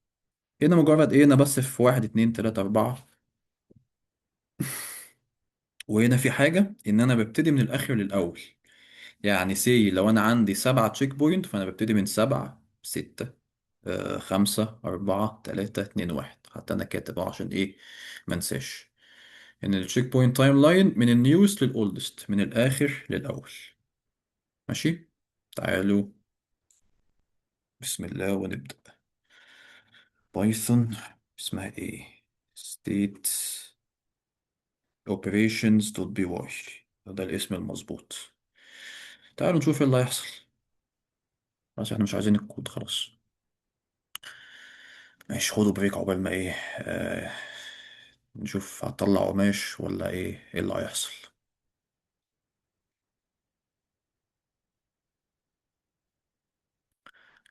هنا مجرد ايه، انا بس في واحد اتنين تلاتة اربعة، وهنا في حاجة ان انا ببتدي من الاخر للاول. يعني سي لو انا عندي 7 تشيك بوينت، فانا ببتدي من 7 6 5 4 3 2 1. حتى انا كاتب أهو عشان ايه ما انساش ان التشيك بوينت تايم لاين من النيوست للاولدست، من الاخر للاول. ماشي. تعالوا بسم الله ونبدأ. بايثون اسمها ايه، state operations.py، ده الاسم المظبوط. تعالوا نشوف ايه اللي هيحصل. خلاص احنا مش عايزين الكود خلاص. ماشي، خدوا بريك عقبال ما ايه، نشوف هطلع قماش ولا ايه اللي هيحصل.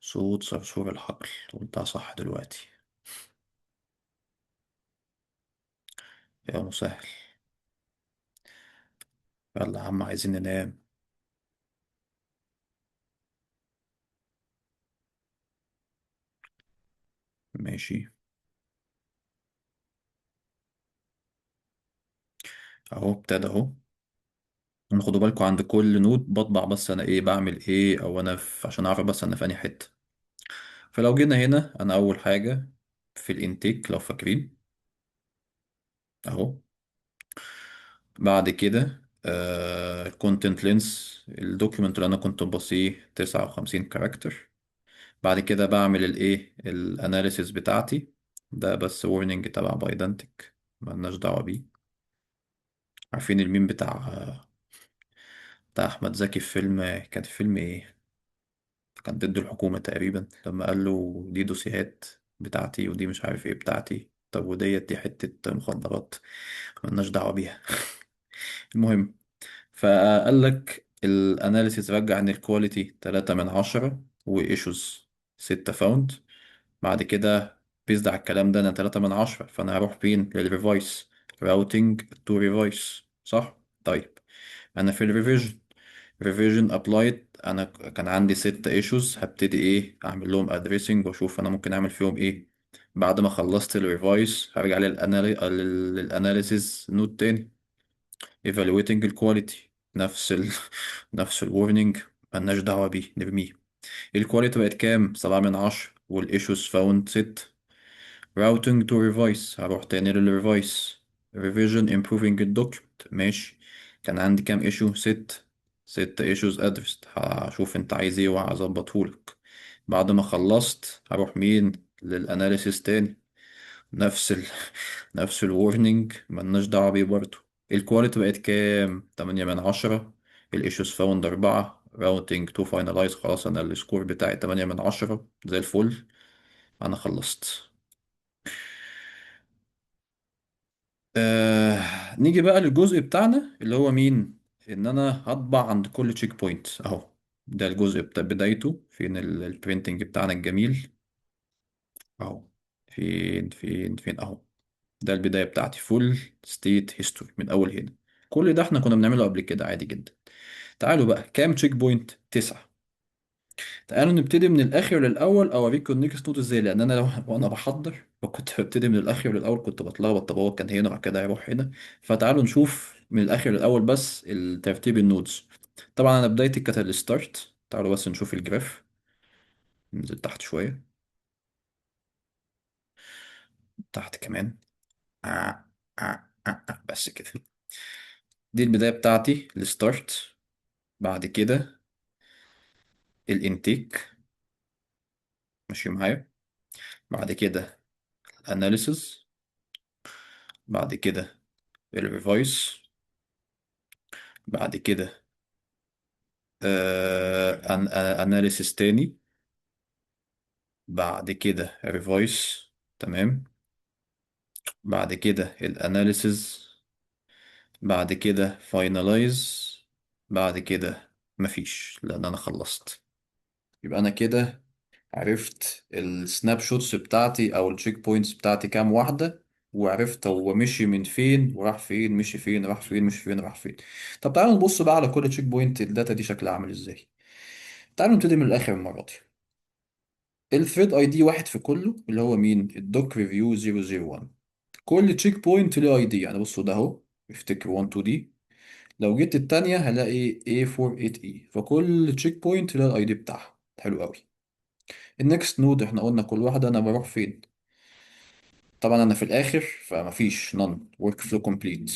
صوت صرصور الحقل، قلتها صح دلوقتي. يا مسهل. يلا يا عم عايزين ننام. ماشي. اهو ابتدى اهو. انا خدوا بالكم عند كل نود بطبع بس انا ايه بعمل ايه، او انا عشان اعرف بس انا في انهي حته. فلو جينا هنا انا اول حاجه في الانتيك لو فاكرين اهو. بعد كده الكونتنت لينس الدوكيمنت اللي انا كنت بصيه 59 كاركتر. بعد كده بعمل الايه الاناليسيس بتاعتي. ده بس warning تبع بايدنتك، ملناش دعوه بيه. عارفين الميم بتاع احمد زكي في فيلم، كان في فيلم ايه، كان ضد الحكومة تقريبا، لما قال له دي دوسيهات بتاعتي ودي مش عارف ايه بتاعتي، طب وديت دي حتة مخدرات ملناش دعوة بيها. المهم، فقال لك الاناليسيس رجع ان الكواليتي 3/10 وايشوز 6 فاوند. بعد كده بيزد على الكلام ده انا 3/10، فانا هروح فين للريفايس، راوتينج تو ريفايس صح. طيب انا في الريفيجن، ريفيجن ابلايد، انا كان عندي 6 ايشوز، هبتدي ايه اعمل لهم ادريسنج واشوف انا ممكن اعمل فيهم ايه. بعد ما خلصت الريفايس هرجع للاناليسيز نود تاني، evaluating الكواليتي، نفس نفس الورنينج، ملناش دعوة بيه نرميه. الكواليتي بقت كام، 7/10 والايشوز فاوند 6. routing to revise، هروح تاني للريفايس. revision improving الدوكيمنت ماشي. كان عندي كام ايشو، 6 ايشوز addressed، هشوف انت عايز ايه وهظبطهولك. بعد ما خلصت هروح مين للاناليسيس تاني، نفس نفس الورنينج ملناش دعوة بيه برضه. الكواليتي بقت كام، 8/10. الايشوز فاوند 4. راوتينج تو فاينلايز، خلاص انا السكور بتاعي 8/10 زي الفل. انا خلصت. نيجي بقى للجزء بتاعنا اللي هو مين، ان انا هطبع عند كل تشيك بوينت اهو. ده الجزء بتاع بدايته فين، البرينتنج بتاعنا الجميل اهو. فين اهو. ده البداية بتاعتي فول ستيت هيستوري من اول هنا. كل ده احنا كنا بنعمله قبل كده عادي جدا. تعالوا بقى كام تشيك بوينت، 9. تعالوا نبتدي من الاخر للاول، اوريكم النكست نوت ازاي، لان انا لو وانا بحضر وكنت ببتدي من الاخر للاول كنت بتلخبط، طب هو كان هنا وبعد كده هيروح هنا. فتعالوا نشوف من الاخر للاول بس الترتيب النودز. طبعا انا بدايتي كانت الستارت، تعالوا بس نشوف الجراف. ننزل تحت شويه، تحت كمان. بس كده. دي البدايه بتاعتي الستارت. بعد كده الانتيك، ماشي معايا. بعد كده الاناليسز. بعد كده الريفايس. بعد كده اناليسيس تاني. بعد كده ريفايس. تمام. بعد كده الاناليسيس. بعد كده فاينلايز. بعد كده مفيش لان انا خلصت. يبقى انا كده عرفت السناب شوتس بتاعتي او التشيك بوينتس بتاعتي كام واحدة، وعرفت هو مشي من فين وراح فين، مشي فين راح فين، مشي فين راح فين. طب تعالوا نبص بقى على كل تشيك بوينت الداتا دي شكلها عامل ازاي. تعالوا نبتدي من الاخر المرة دي. الثريد اي دي واحد في كله، اللي هو مين؟ الدوك ريفيو 001. كل تشيك بوينت ليه اي دي، يعني بصوا ده اهو، افتكر 1 2 دي. لو جيت التانية هلاقي A48E، فكل تشيك بوينت ليها الاي دي بتاعها. حلو قوي. النكست نود احنا قلنا كل واحدة انا بروح فين. طبعا انا في الاخر فمفيش none work flow complete.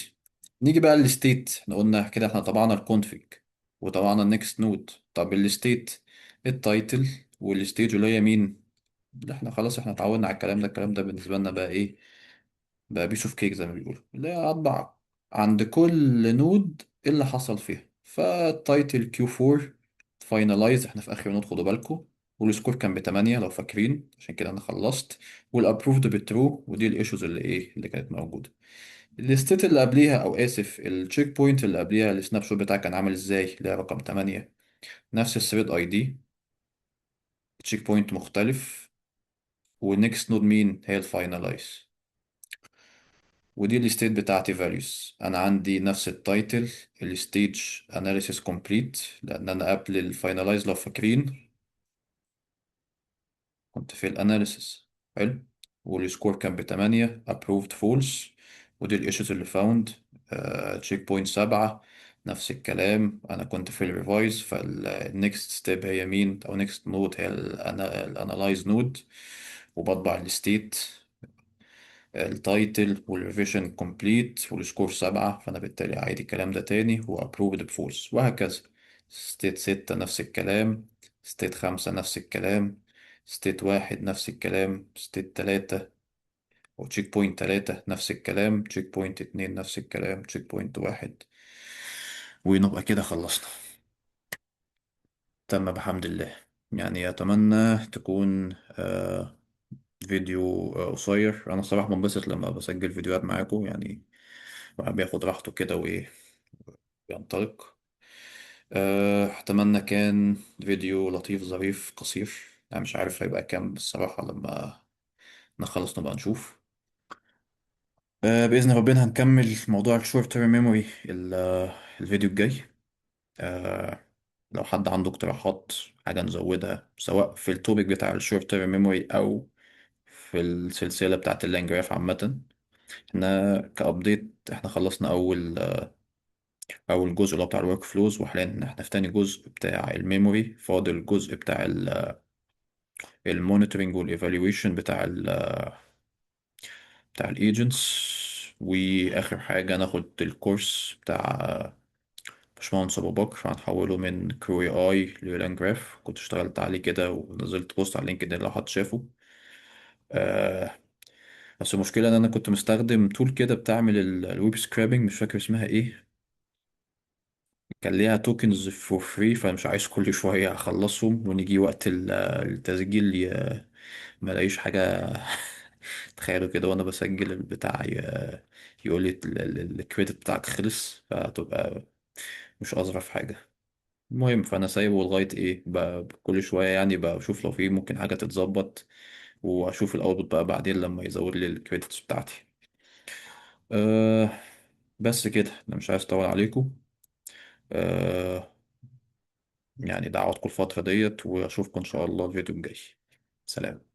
نيجي بقى للستيت، احنا قلنا كده احنا طبعنا الكونفيج وطبعنا النكست نود. طب الستيت، التايتل والستيج اللي هي مين، اللي احنا خلاص احنا اتعودنا على الكلام ده. الكلام ده بالنسبة لنا بقى ايه؟ بقى بيس اوف كيك زي ما بيقولوا، اللي هي اطبع عند كل نود إيه اللي حصل فيها. فالتايتل كيو 4 فاينلايز، احنا في اخر نود خدوا بالكم. والسكور كان ب8 لو فاكرين، عشان كده انا خلصت. والابروفد بترو، ودي الايشوز اللي ايه اللي كانت موجوده. الستيت اللي قبليها، او اسف التشيك بوينت اللي قبليها، السناب شوت بتاعها كان عامل ازاي؟ اللي هي رقم 8، نفس الثريد اي دي، تشيك بوينت مختلف. والنكست نود مين؟ هي الفاينلايز. ودي الستيت بتاعتي values. انا عندي نفس التايتل، الستيج analysis complete، لان انا قبل الفاينلايز لو فاكرين كنت في الاناليسيس. حلو. والسكور كان ب8 approved false. ودي الايشوز اللي found. تشيك بوينت 7 نفس الكلام، انا كنت في الريفايز. فالنكست ستيب هي مين، او نكست نود هي الانالايز نود. وبطبع الستيت، التايتل والريفيجن كومبليت والسكور 7، فأنا بالتالي عادي الكلام ده تاني هو approved بفولس، وهكذا. ستيت 6 نفس الكلام، ستيت 5 نفس الكلام، ستيت 1 نفس الكلام، ستيت 3 وتشيك بوينت 3 نفس الكلام، تشيك بوينت 2 نفس الكلام، تشيك بوينت 1. ونبقى كده خلصنا. تم بحمد الله. يعني أتمنى تكون فيديو قصير. أنا الصراحة بنبسط لما بسجل فيديوهات معاكم، يعني الواحد بياخد راحته كده وإيه، بينطلق. أتمنى كان فيديو لطيف ظريف قصير. أنا مش عارف هيبقى كام بصراحة، لما نخلص نبقى نشوف. بإذن ربنا هنكمل موضوع الشورت تيرم ميموري الفيديو الجاي. آه، لو حد عنده اقتراحات حاجة نزودها، سواء في التوبيك بتاع الشورت تيرم ميموري أو في السلسلة بتاعة اللانجراف عامة. احنا كأبديت احنا خلصنا أول جزء اللي هو بتاع الورك فلوز، وحاليا احنا في تاني جزء بتاع الميموري. فاضل الجزء بتاع المونيتورنج والايفالويشن بتاع الايجنتس. واخر حاجه ناخد الكورس بتاع باشمهندس ابو بكر، هنحوله من كروي اي للانجراف. كنت اشتغلت عليه كده ونزلت بوست على لينكدين لو حد شافه. آه بس المشكله ان انا كنت مستخدم تول كده بتعمل الويب سكرابنج، مش فاكر اسمها ايه. كان ليها توكنز فور فري، فمش عايز كل شويه اخلصهم ونيجي وقت التسجيل ما لاقيش حاجة. تخيلوا كده وانا بسجل البتاع يقول لي الكريدت بتاعك خلص، فتبقى مش اظرف حاجة. المهم فانا سايبه لغاية ايه كل شوية يعني بشوف لو في ممكن حاجة تتظبط، واشوف الاوتبوت بقى بعدين لما يزود لي الكريدتس بتاعتي. أه بس كده انا مش عايز اطول عليكم. أه يعني دعواتكم الفترة ديت، واشوفكم ان شاء الله الفيديو الجاي. سلام.